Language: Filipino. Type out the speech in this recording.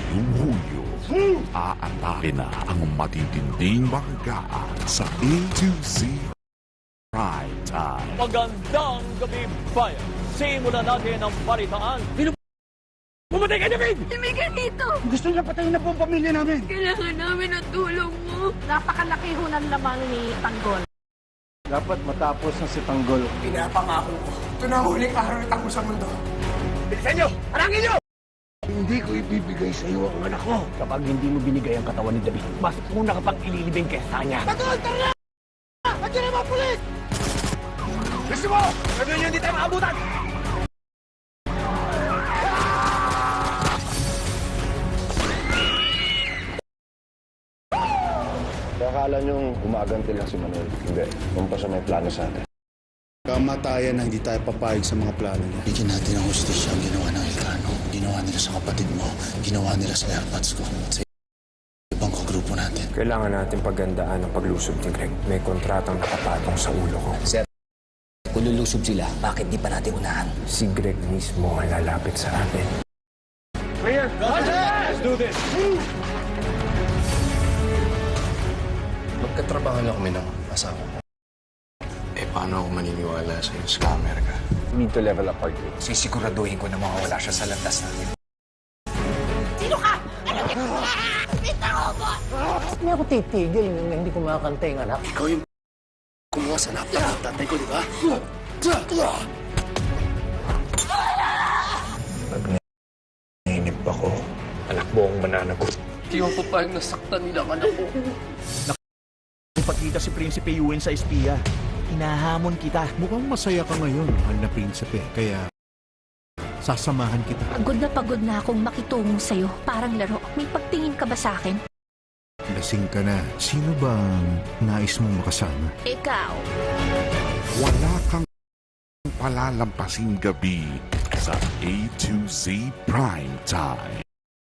ngayong Hulyo, aatake na ang matitinding banggaan sa A to Z Prime Time. Magandang gabi, bayan. Simulan natin ang balitaan. Pumatay ka na, Vin! Hindi ka dito! Gusto niya patayin na po ang pamilya namin. Kailangan namin ang tulong mo. Napakalaki ho ng lamang ni Tanggol. Dapat matapos na si Tanggol. Pinapangako ko. Ito na ang huling araw ng tango sa mundo. Bilisan nyo! Arangin nyo! Hindi ko ibibigay sa iyo ang anak ko. Kapag hindi mo binigay ang katawan ni David, mas una ka pang ililibing kaysa kanya. Tanggol, tara! Andiyan na mga pulis! Gusto mo! Gano'n yun, hindi tayo maabutan! Akala niyong gumaganti lang si Manuel. Hindi. Kung pa siya may plano sa atin. Kamatayan na hindi tayo papayag sa mga plano niya. Bigyan natin ng hustisya ang ginawa ng Elcano. Ginawa nila sa kapatid mo. Ginawa nila sa airpods ko. At sa ibang kagrupo natin. Kailangan natin pagandaan ang paglusob ni Greg. May kontratang nakapatong sa ulo ko. Sir, kung lulusob sila, bakit di pa natin unahan? Si Greg mismo ang lalapit sa atin. Clear! Let's do this! Magkatrabaho na kami ng asawa mo. Paano ako maniniwala sa'yo? Scammer ka. Need to level up our game. Sisiguraduhin ko na mawawala siya sa landas natin. Sino ka? Ano ka? Bitaw mo! Hindi ako titigil nung hindi ko makakanta yung anak. Ikaw yung kumuha sa laptop ng tatay ko, di ba? Pag nainip ako, Anak mo ang mananagot. Hindi mo pa parang nasaktan nila ang anak ko. Pagkita si Prinsipe Yuen sa espiya, hinahamon kita. Mukhang masaya ka ngayon, mahal na prinsipe. Kaya, sasamahan kita. Pagod na akong makitungo sa'yo. Parang laro. May pagtingin ka ba sa akin? Lasing ka na. Sino bang nais mong makasama? Ikaw. Wala kang palalampasing gabi sa A to Z Prime Time.